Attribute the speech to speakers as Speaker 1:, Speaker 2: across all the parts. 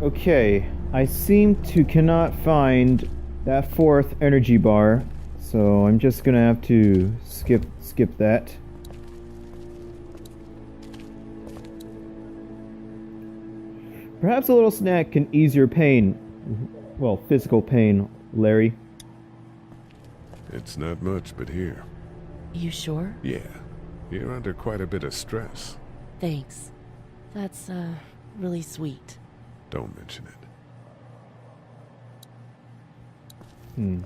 Speaker 1: Okay, I seem to cannot find that fourth energy bar, so I'm just gonna have to skip that. Perhaps a little snack can ease your pain. Well, physical pain, Larry.
Speaker 2: It's not much, but here.
Speaker 3: You sure?
Speaker 2: Yeah, you're under quite a bit of stress.
Speaker 3: Thanks. That's, really sweet.
Speaker 2: Don't mention it.
Speaker 1: Hmm.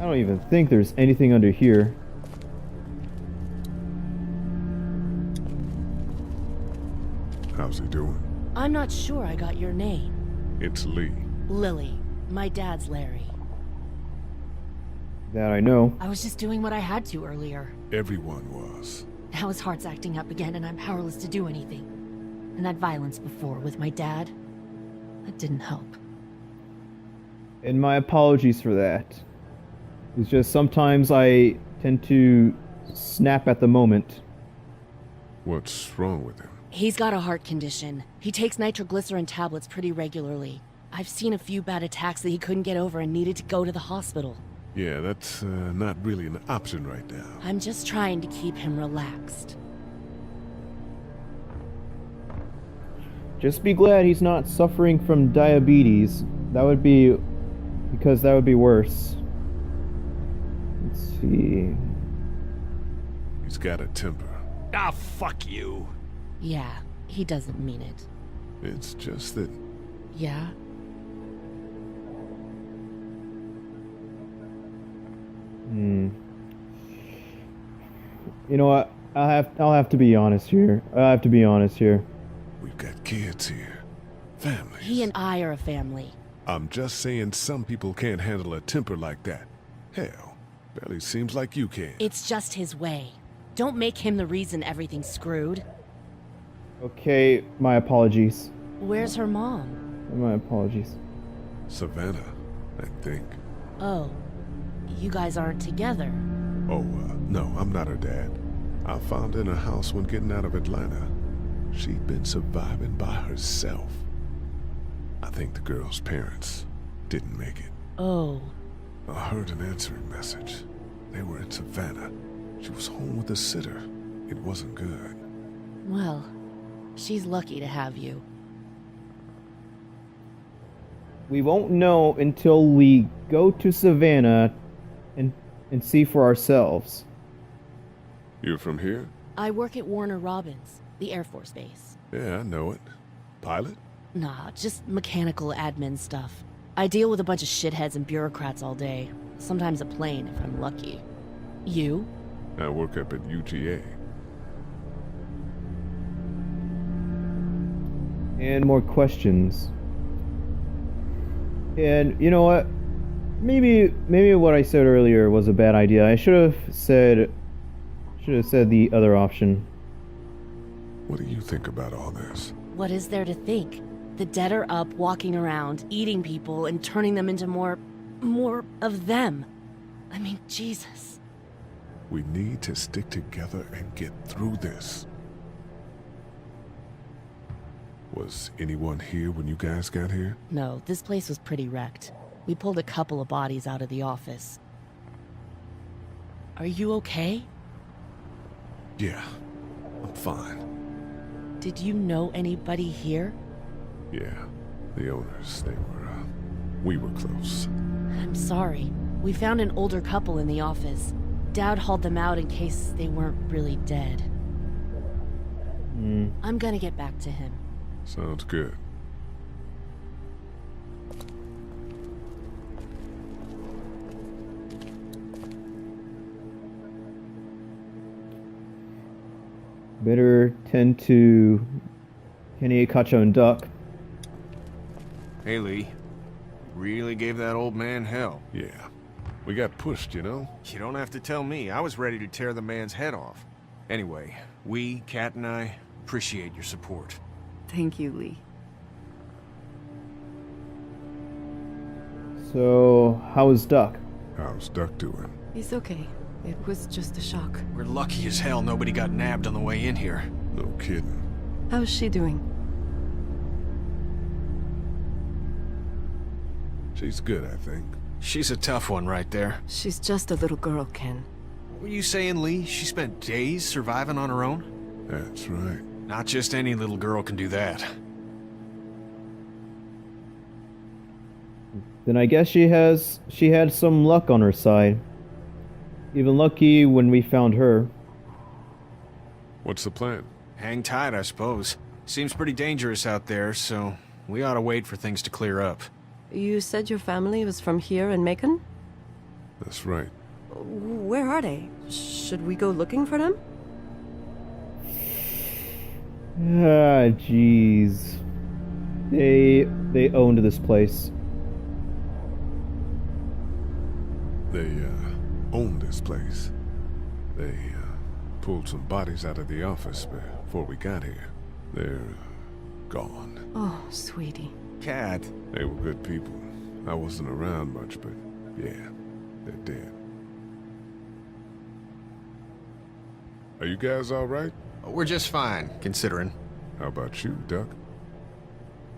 Speaker 1: I don't even think there's anything under here.
Speaker 2: How's he doing?
Speaker 3: I'm not sure I got your name.
Speaker 2: It's Lee.
Speaker 3: Lily. My dad's Larry.
Speaker 1: That I know.
Speaker 3: I was just doing what I had to earlier.
Speaker 2: Everyone was.
Speaker 3: Now his heart's acting up again and I'm powerless to do anything. And that violence before with my dad, that didn't help.
Speaker 1: And my apologies for that. It's just sometimes I tend to snap at the moment.
Speaker 2: What's wrong with him?
Speaker 3: He's got a heart condition. He takes nitroglycerin tablets pretty regularly. I've seen a few bad attacks that he couldn't get over and needed to go to the hospital.
Speaker 2: Yeah, that's not really an option right now.
Speaker 3: I'm just trying to keep him relaxed.
Speaker 1: Just be glad he's not suffering from diabetes. That would be... because that would be worse. Let's see...
Speaker 2: He's got a temper.
Speaker 4: Ah, fuck you.
Speaker 3: Yeah, he doesn't mean it.
Speaker 2: It's just that
Speaker 3: Yeah?
Speaker 1: You know what? I'll have to be honest here. I have to be honest here.
Speaker 2: we've got kids here. Families.
Speaker 3: He and I are a family.
Speaker 2: I'm just saying some people can't handle a temper like that. Hell, barely seems like you can.
Speaker 3: It's just his way. Don't make him the reason everything's screwed.
Speaker 1: Okay, my apologies.
Speaker 3: Where's her mom?
Speaker 1: My apologies.
Speaker 2: Savannah, I think.
Speaker 3: Oh, you guys aren't together.
Speaker 2: Oh, no, I'm not her dad. I found her in her house when getting out of Atlanta. She'd been surviving by herself. I think the girl's parents didn't make it.
Speaker 3: Oh,
Speaker 2: I heard an answering message. They were in Savannah. She was home with a sitter. It wasn't good.
Speaker 3: well, she's lucky to have you.
Speaker 1: We won't know until we go to Savannah and see for ourselves.
Speaker 2: You're from here?
Speaker 3: I work at Warner Robins, the Air Force Base.
Speaker 2: Yeah, I know it. Pilot?
Speaker 3: Nah, just mechanical admin stuff. I deal with a bunch of shitheads and bureaucrats all day. Sometimes a plane, if I'm lucky. You?
Speaker 2: I work up at UGA.
Speaker 1: And more questions. And you know what? Maybe what I said earlier was a bad idea. I should have said the other option.
Speaker 2: What do you think about all this?
Speaker 3: What is there to think? The dead are up, walking around, eating people, and turning them into more of them. I mean, Jesus.
Speaker 2: We need to stick together and get through this. Was anyone here when you guys got here?
Speaker 3: No, this place was pretty wrecked. We pulled a couple of bodies out of the office. Are you okay?
Speaker 2: Yeah, I'm fine.
Speaker 3: Did you know anybody here?
Speaker 2: Yeah, the owners, we were close.
Speaker 3: I'm sorry. We found an older couple in the office. Dad hauled them out in case they weren't really dead. I'm gonna get back to him.
Speaker 2: Sounds good.
Speaker 1: Better tend to Kenny Kacho and Duck.
Speaker 4: Hey, Lee. Really gave that old man hell.
Speaker 2: Yeah, we got pushed, you know?
Speaker 4: You don't have to tell me. I was ready to tear the man's head off. Anyway, we, Kat and I, appreciate your support.
Speaker 5: Thank you, Lee.
Speaker 1: So, how is Duck?
Speaker 2: How's Duck doing?
Speaker 5: He's okay. It was just a shock.
Speaker 4: We're lucky as hell nobody got nabbed on the way in here.
Speaker 2: No kidding.
Speaker 5: How's she doing?
Speaker 2: She's good, I think.
Speaker 4: She's a tough one right there.
Speaker 5: She's just a little girl, Ken.
Speaker 4: What were you saying, Lee? She spent days surviving on her own?
Speaker 2: That's right.
Speaker 4: Not just any little girl can do that.
Speaker 1: Then I guess she had some luck on her side. Even lucky when we found her.
Speaker 2: What's the plan?
Speaker 4: Hang tight, I suppose. Seems pretty dangerous out there, so we ought to wait for things to clear up.
Speaker 5: You said your family was from here in Macon?
Speaker 2: That's right.
Speaker 5: Where are they? Should we go looking for them?
Speaker 1: Ah, jeez. They owned this place.
Speaker 2: They, own this place. They, pulled some bodies out of the office before we got here. They're gone.
Speaker 5: Oh, sweetie.
Speaker 4: Cat.
Speaker 2: They were good people. I wasn't around much, but yeah, they're dead. Are you guys all right?
Speaker 4: We're just fine, considering.
Speaker 2: How about you, Duck?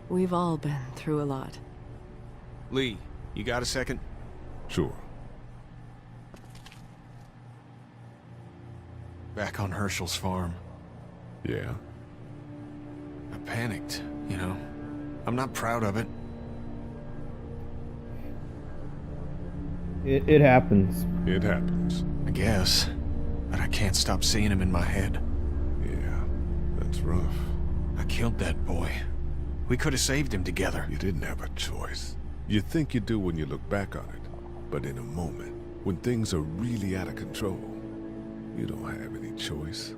Speaker 5: We've all been through a lot.
Speaker 4: Lee, you got a second?
Speaker 2: Sure.
Speaker 4: Back on Herschel's farm.
Speaker 2: Yeah?
Speaker 4: I panicked, you know. I'm not proud of it.
Speaker 1: It happens.
Speaker 2: It happens.
Speaker 4: I guess. But I can't stop seeing him in my head.
Speaker 2: Yeah, that's rough.
Speaker 4: I killed that boy. We could have saved him together.
Speaker 2: You didn't have a choice. You think you do when you look back on it. But in a moment, when things are really out of control, you don't have any choice.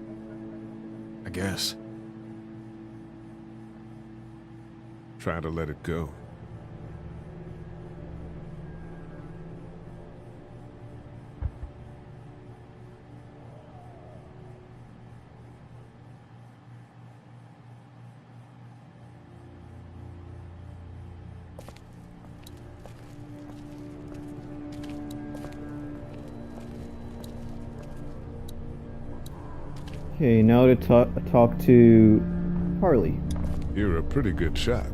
Speaker 4: I guess.
Speaker 2: Try to let it go.
Speaker 1: Okay, now to talk to Harley.
Speaker 2: You're a pretty good shot.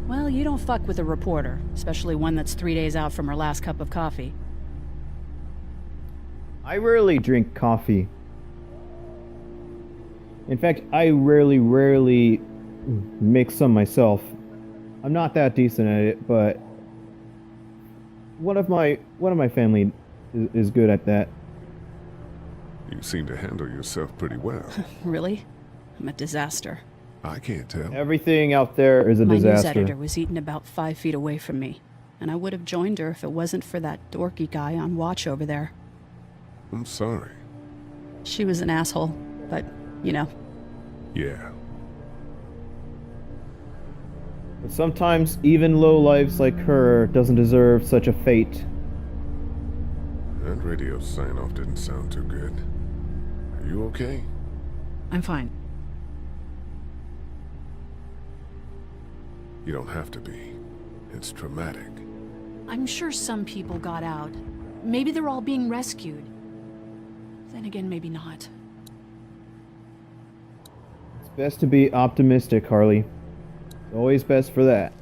Speaker 6: Well, you don't fuck with a reporter, especially one that's 3 days out from her last cup of coffee.
Speaker 1: I rarely drink coffee. In fact, I rarely make some myself. I'm not that decent at it, but one of my family is good at that.
Speaker 2: You seem to handle yourself pretty well.
Speaker 6: Really? I'm a disaster.
Speaker 2: I can't tell.
Speaker 1: Everything out there is a
Speaker 6: My news
Speaker 1: disaster.
Speaker 6: editor was eaten about 5 feet away from me, and I would have joined her if it wasn't for that dorky guy on watch over there.
Speaker 2: I'm sorry.
Speaker 6: She was an asshole, but, you know.
Speaker 2: Yeah.
Speaker 1: But sometimes even lowlifes like her doesn't deserve such a fate.
Speaker 2: That radio sign-off didn't sound too good. Are you okay?
Speaker 6: I'm fine.
Speaker 2: You don't have to be. It's traumatic.
Speaker 6: I'm sure some people got out. Maybe they're all being rescued. Then again, maybe not.
Speaker 1: It's best to be optimistic, Harley. It's always best for that.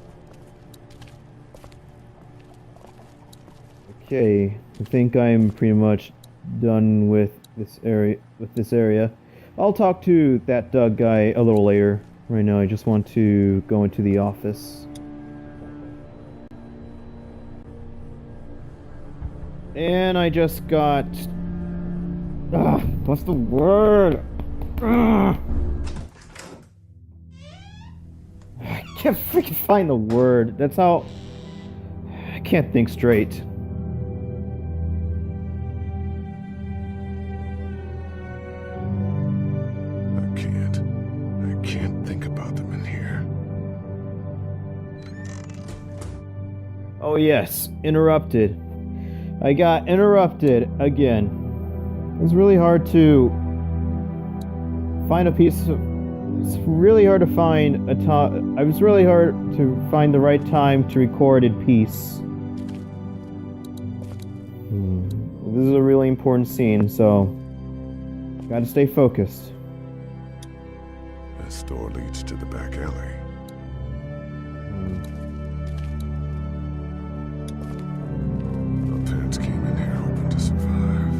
Speaker 1: Okay, I think I'm pretty much done with this area. I'll talk to that Doug guy a little later. Right now, I just want to go into the office. And I just got... what's the word? I can't freaking find the word. That's how... I can't think straight.
Speaker 2: I can't think about them in here.
Speaker 1: Oh yes, interrupted. I got interrupted again. It's really hard to find a piece of... It's really hard to find a time... It was really hard to find the right time to record in peace. This is a really important scene, so gotta stay focused.
Speaker 2: This door leads to the back alley. My parents came in here hoping to survive,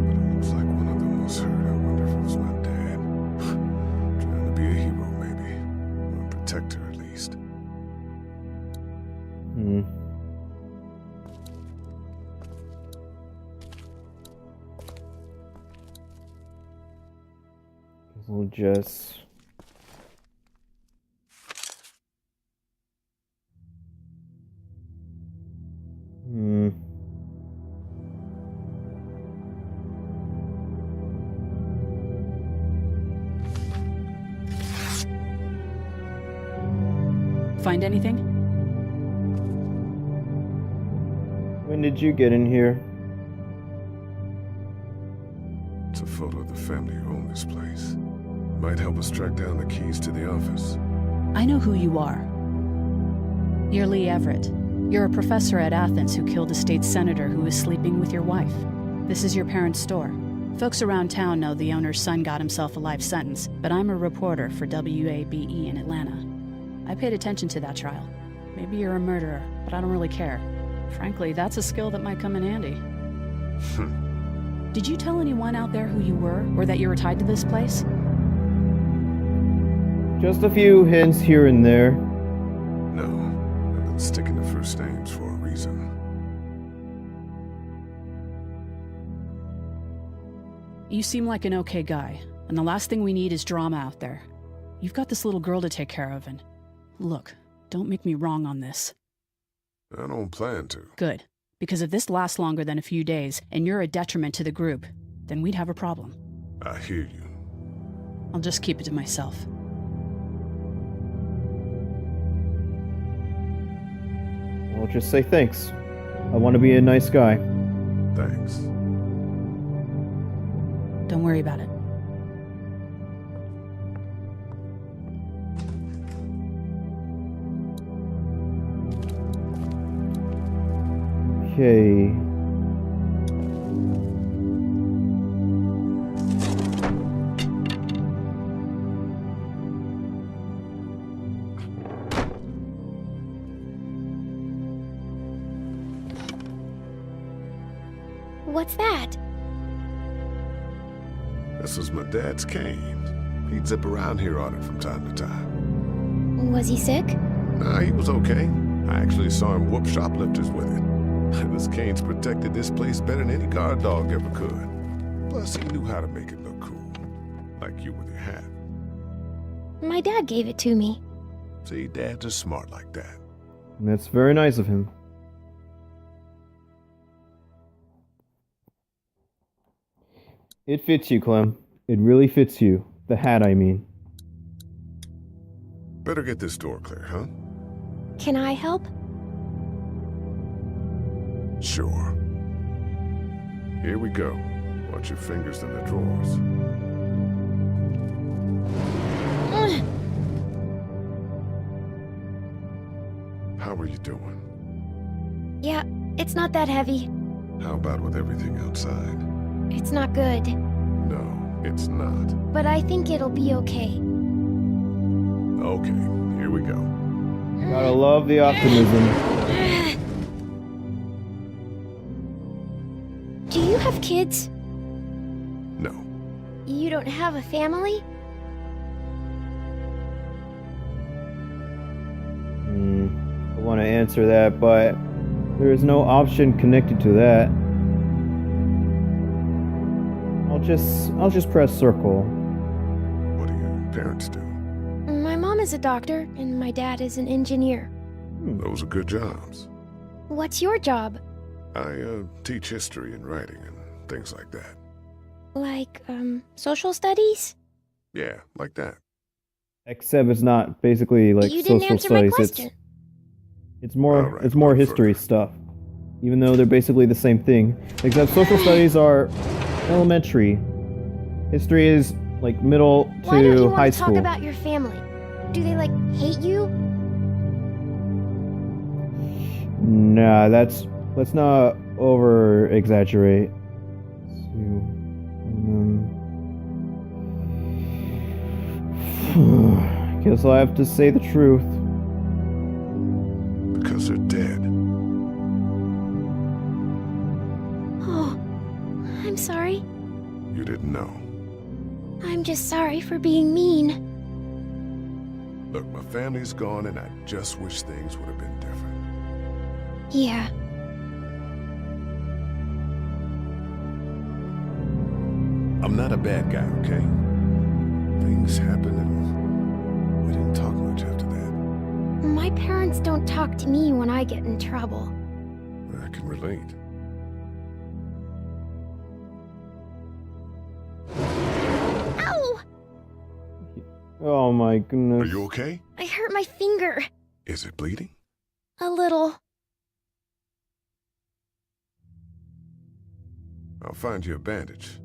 Speaker 2: but it looks like one of them was hurt. I wonder if it was my dad. Trying to be a hero, maybe. Or a protector, at least.
Speaker 1: We'll just...
Speaker 6: Find anything?
Speaker 1: When did you get in here?
Speaker 2: It's a photo of the family who own this place. Might help us track down the keys to the office.
Speaker 6: I know who you are. You're Lee Everett. You're a professor at Athens who killed a state senator who was sleeping with your wife. This is your parents' store. Folks around town know the owner's son got himself a life sentence, but I'm a reporter for WABE in Atlanta. I paid attention to that trial. Maybe you're a murderer, but I don't really care. Frankly, that's a skill that might come in handy. Did you tell anyone out there who you were, or that you were tied to this place?
Speaker 1: Just a few hints here and there.
Speaker 2: No, I've been sticking to first names for a reason.
Speaker 6: You seem like an okay guy, and the last thing we need is drama out there. You've got this little girl to take care of, and... Look, don't make me wrong on this.
Speaker 2: I don't plan to.
Speaker 6: Good. Because if this lasts longer than a few days, and you're a detriment to the group, then we'd have a problem.
Speaker 2: I hear you.
Speaker 6: I'll just keep it to myself.
Speaker 1: I'll just say thanks. I want to be a nice guy.
Speaker 2: Thanks.
Speaker 6: Don't worry about it.
Speaker 1: Okay.
Speaker 7: What's that?
Speaker 2: This was my dad's cane. He'd zip around here on it from time to time.
Speaker 7: Was he sick?
Speaker 2: Nah, he was okay. I actually saw him whoop shoplifters with it. This cane's protected this place better than any guard dog ever could. Plus, he knew how to make it look cool. Like you with your hat.
Speaker 7: My dad gave it to me.
Speaker 2: See, dads are smart like that.
Speaker 1: That's very nice of him. It fits you, Clem. It really fits you. The hat, I mean.
Speaker 2: Better get this door clear, huh?
Speaker 7: Can I help?
Speaker 2: Sure. Here we go. Watch your fingers in the drawers. How are you doing?
Speaker 7: Yeah, it's not that heavy.
Speaker 2: How about with everything outside?
Speaker 7: It's not good.
Speaker 2: No, it's not.
Speaker 7: But I think it'll be okay.
Speaker 2: Okay, here we go.
Speaker 1: Gotta love the optimism.
Speaker 7: Do you have kids?
Speaker 2: No.
Speaker 7: You don't have a family?
Speaker 1: I want to answer that, but there is no option connected to that. I'll just press circle.
Speaker 2: What do your parents do?
Speaker 7: My mom is a doctor, and my dad is an engineer.
Speaker 2: Those are good jobs.
Speaker 7: What's your job?
Speaker 2: I teach history and writing and things like that.
Speaker 7: Like, social studies?
Speaker 2: Yeah, like that.
Speaker 1: Except it's not basically like
Speaker 7: You didn't
Speaker 1: social
Speaker 7: answer my
Speaker 1: studies.
Speaker 7: question.
Speaker 1: It's more
Speaker 2: Alright,
Speaker 1: it's more
Speaker 2: look
Speaker 1: history
Speaker 2: further.
Speaker 1: stuff. Even though they're basically the same thing. Except social studies are elementary. History is like middle
Speaker 7: Why don't you
Speaker 1: to
Speaker 7: want
Speaker 1: high
Speaker 7: to talk
Speaker 1: school.
Speaker 7: about your family? Do they, like, hate you?
Speaker 1: Nah, let's not over exaggerate. Guess I'll have to say the truth.
Speaker 2: Because they're dead.
Speaker 7: Oh, I'm sorry.
Speaker 2: You didn't know.
Speaker 7: I'm just sorry for being mean.
Speaker 2: Look, my family's gone and I just wish things would have been different.
Speaker 7: Yeah.
Speaker 2: I'm not a bad guy, okay? Things happen and we didn't talk much after that.
Speaker 7: My parents don't talk to me when I get in trouble.
Speaker 2: I can relate.
Speaker 7: Ow!
Speaker 1: Oh my
Speaker 2: Are
Speaker 1: goodness.
Speaker 2: you okay?
Speaker 7: I hurt my finger.
Speaker 2: Is it bleeding?
Speaker 7: A little.
Speaker 2: I'll find you a bandage.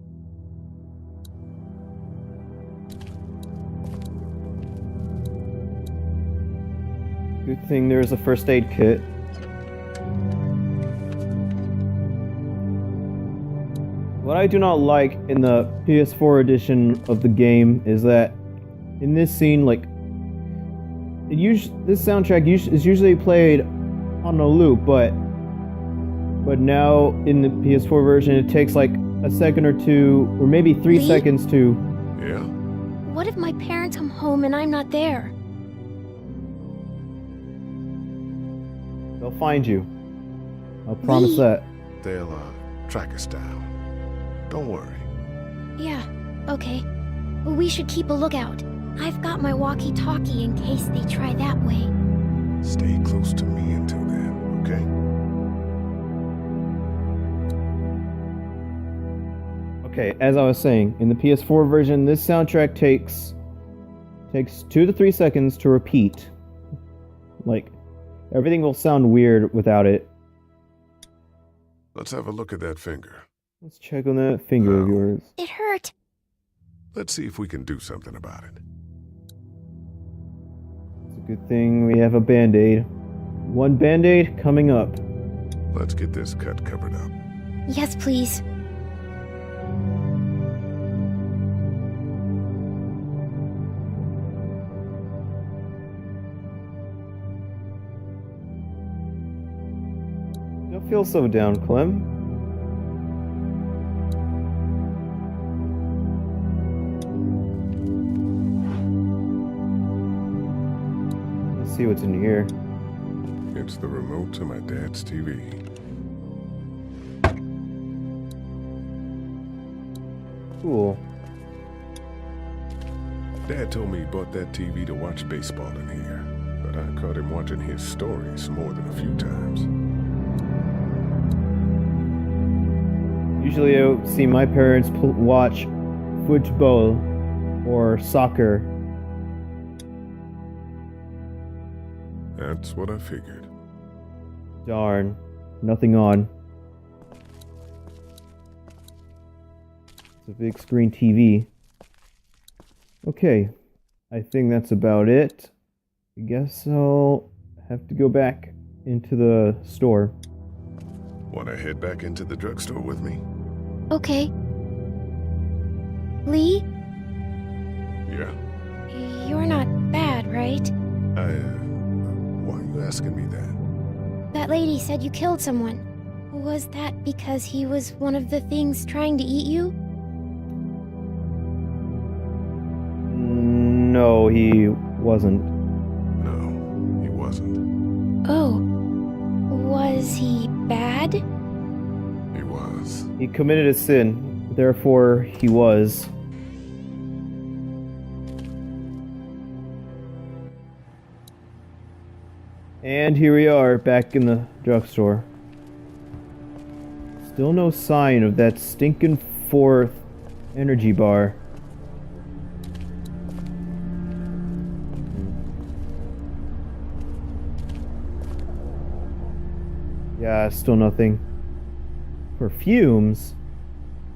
Speaker 1: Good thing there's a first aid kit. What I do not like in the PS4 edition of the game is that in this scene, like, this soundtrack is usually played on a loop, but now in the PS4 version, it takes like a second or two, or maybe 3
Speaker 7: Lee?
Speaker 1: seconds to.
Speaker 2: Yeah?
Speaker 7: What if my parents come home and I'm not there?
Speaker 1: They'll find you. I'll promise
Speaker 7: Lee?
Speaker 1: that.
Speaker 2: They'll, track us down. Don't worry.
Speaker 7: Yeah, okay. We should keep a lookout. I've got my walkie-talkie in case they try that way.
Speaker 2: Stay close to me until then, okay?
Speaker 1: Okay, as I was saying, in the PS4 version, this soundtrack takes 2 to 3 seconds to repeat. Like, everything will sound weird without it.
Speaker 2: Let's have a look at that finger.
Speaker 1: Let's check on that finger of
Speaker 2: No.
Speaker 1: yours.
Speaker 7: It hurt.
Speaker 2: Let's see if we can do something about it.
Speaker 1: It's a good thing we have a band-aid. One band-aid coming up.
Speaker 2: Let's get this cut covered up.
Speaker 7: Yes, please.
Speaker 1: Don't feel so down, Clem. Let's see what's in here.
Speaker 2: It's the remote to my dad's TV.
Speaker 1: Cool.
Speaker 2: Dad told me he bought that TV to watch baseball in here, but I caught him watching his stories more than a few times.
Speaker 1: Usually I see my parents watch football or soccer.
Speaker 2: That's what I figured.
Speaker 1: Darn. Nothing on. It's a big screen TV. Okay. I think that's about it. I guess I'll have to go back into the store.
Speaker 2: Want to head back into the drugstore with me?
Speaker 7: Okay. Lee,
Speaker 2: Yeah.
Speaker 7: you're not bad, right?
Speaker 2: Why are you asking me that?
Speaker 7: That lady said you killed someone. Was that because he was one of the things trying to eat you?
Speaker 1: No, he wasn't.
Speaker 2: No, he wasn't.
Speaker 7: Oh. Was he bad?
Speaker 2: He was.
Speaker 1: He committed a sin, therefore he was. And here we are, back in the drugstore. Still no sign of that stinking fourth energy bar. Yeah, still nothing. Perfumes?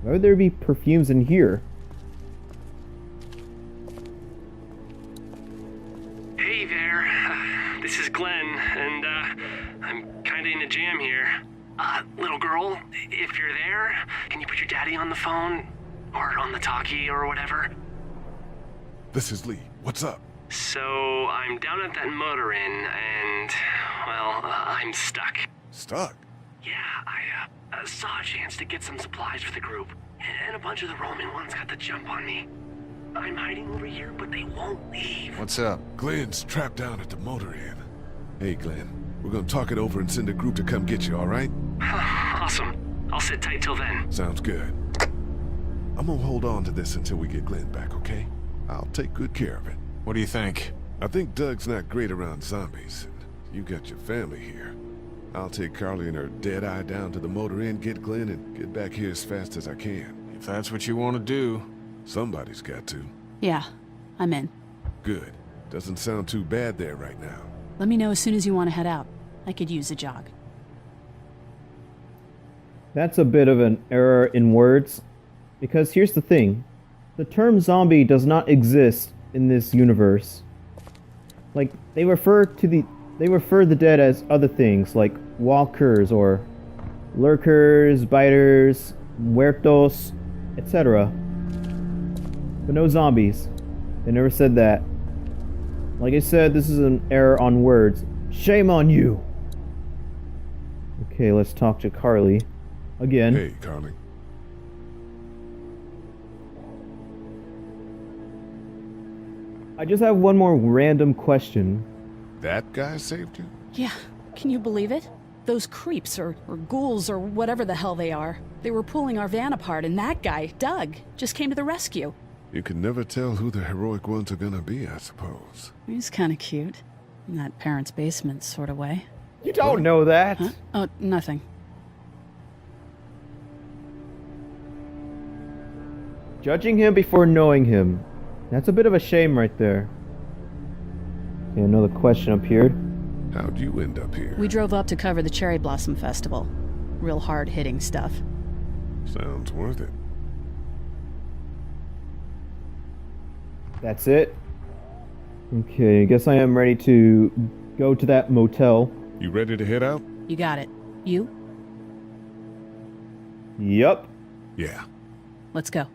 Speaker 1: Why would there be perfumes in here?
Speaker 8: Hey there, this is Glenn, and I'm kinda in a jam here. Little girl, Well, if you're there, can you put your daddy on the phone? Or on the talkie or whatever?
Speaker 2: This is Lee. What's up?
Speaker 8: So, I'm down at that motor inn, and, well, I'm stuck.
Speaker 2: Stuck?
Speaker 8: Yeah, I saw a chance to get some supplies for the group, and a bunch of the Roman ones got the jump on me. I'm hiding over here, but they won't leave.
Speaker 4: What's up?
Speaker 2: Glenn's trapped down at the motor inn. Hey, Glenn. We're gonna talk it over and send a group to come get you, all right?
Speaker 8: Awesome. I'll sit tight till then.
Speaker 2: Sounds good. I'm gonna hold on to this until we get Glenn back, okay? I'll take good care of it.
Speaker 4: What do you think?
Speaker 2: I think Doug's not great around zombies. You got your family here. I'll take Carly and her dead eye down to the motor inn, get Glenn, and get back here as fast as I can.
Speaker 4: If that's what you want to do.
Speaker 2: Somebody's got to.
Speaker 6: Yeah, I'm in.
Speaker 2: Good. Doesn't sound too bad there right now.
Speaker 6: Let me know as soon as you want to head out. I could use a jog.
Speaker 1: That's a bit of an error in words, because here's the thing. The term zombie does not exist in this universe. Like, they refer the dead as other things, like walkers or lurkers, biters, muertos, etc. But no zombies. They never said that. Like I said, this is an error on words. Shame on you! Okay, let's talk to Carly. Again.
Speaker 2: Hey, Carly.
Speaker 1: I just have one more random question.
Speaker 2: That guy saved you?
Speaker 6: Yeah, can you believe it? Those creeps, or ghouls, or whatever the hell they are. They were pulling our van apart, and that guy, Doug, just came to the rescue.
Speaker 2: You can never tell who the heroic ones are gonna be, I suppose.
Speaker 6: He's kind of cute. In that parents' basement sort of way.
Speaker 1: You don't know that!
Speaker 6: Huh? Oh, nothing.
Speaker 1: Judging him before knowing him. That's a bit of a shame right there. Okay, another question appeared.
Speaker 2: How'd you end up here?
Speaker 6: We drove up to cover the Cherry Blossom Festival. Real hard-hitting stuff.
Speaker 2: Sounds worth it.
Speaker 1: That's it? Okay, I guess I am ready to go to that motel.
Speaker 2: You ready to head out?
Speaker 6: You got it. You?
Speaker 1: Yup.
Speaker 2: Yeah.
Speaker 6: Let's go.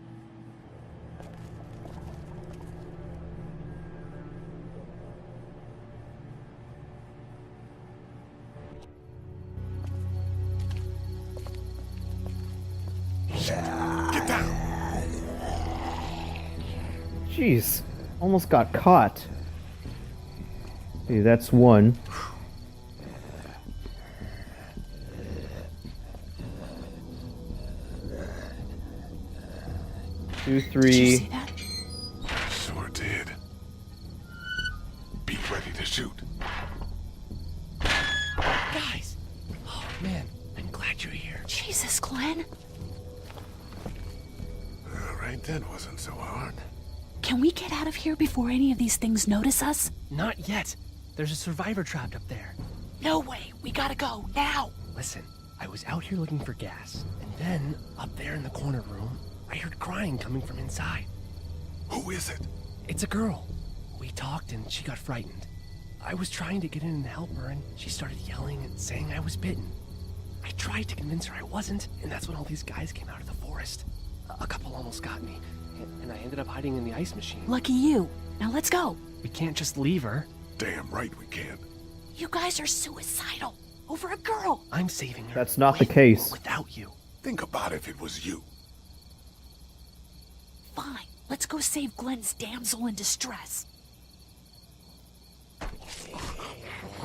Speaker 2: Get down!
Speaker 1: Jeez, almost got caught. Okay, that's one. Two,
Speaker 6: Did you
Speaker 1: three.
Speaker 6: see that?
Speaker 2: Sure did. Be ready to shoot.
Speaker 8: Guys! Oh, man. I'm glad you're here.
Speaker 6: Jesus, Glenn.
Speaker 2: All right, that wasn't so hard.
Speaker 6: Can we get out of here before any of these things notice us?
Speaker 9: Not yet. There's a survivor trapped up there.
Speaker 6: No way. We gotta go, now.
Speaker 9: Listen, I was out here looking for gas, and then, up there in the corner room, I heard crying coming from inside.
Speaker 2: Who is it?
Speaker 9: It's a girl. We talked and she got frightened. I was trying to get in and help her, and she started yelling and saying I was bitten. I tried to convince her I wasn't, and that's when all these guys came out of the forest. A couple almost got me, and I ended up hiding in the ice machine.
Speaker 6: Lucky you. Now let's go.
Speaker 9: We can't just leave her.
Speaker 2: Damn right we can.
Speaker 6: You guys are suicidal. Over a girl.
Speaker 9: I'm saving her.
Speaker 1: That's not the
Speaker 9: with
Speaker 1: case.
Speaker 9: or without you.
Speaker 2: Think about if it was you.
Speaker 6: Fine. Let's go save Glenn's damsel in distress.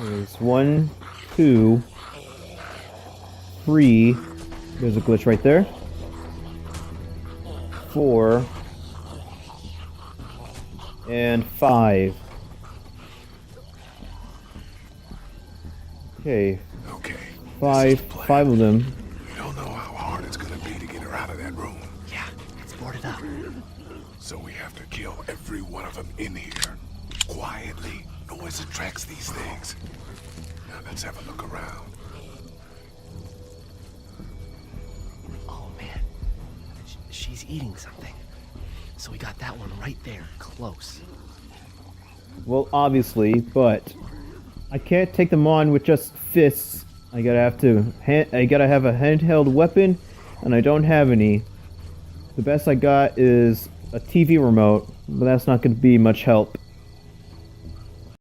Speaker 1: There's 1, 2, 3. There's a glitch right there. 4. And 5. Okay,
Speaker 2: Okay.
Speaker 1: 5 of them.
Speaker 2: We don't know how hard it's gonna be to get her out of that room.
Speaker 9: Yeah, it's boarded up.
Speaker 2: So we have to kill every one of them in here. Quietly. Noise attracts these things. Now let's have a look around.
Speaker 9: Oh man, she's eating something. So we got that one right there, close.
Speaker 1: Well, obviously, but I can't take them on with just fists I gotta have a handheld weapon, and I don't have any. The best I got is a TV remote, but that's not gonna be much help.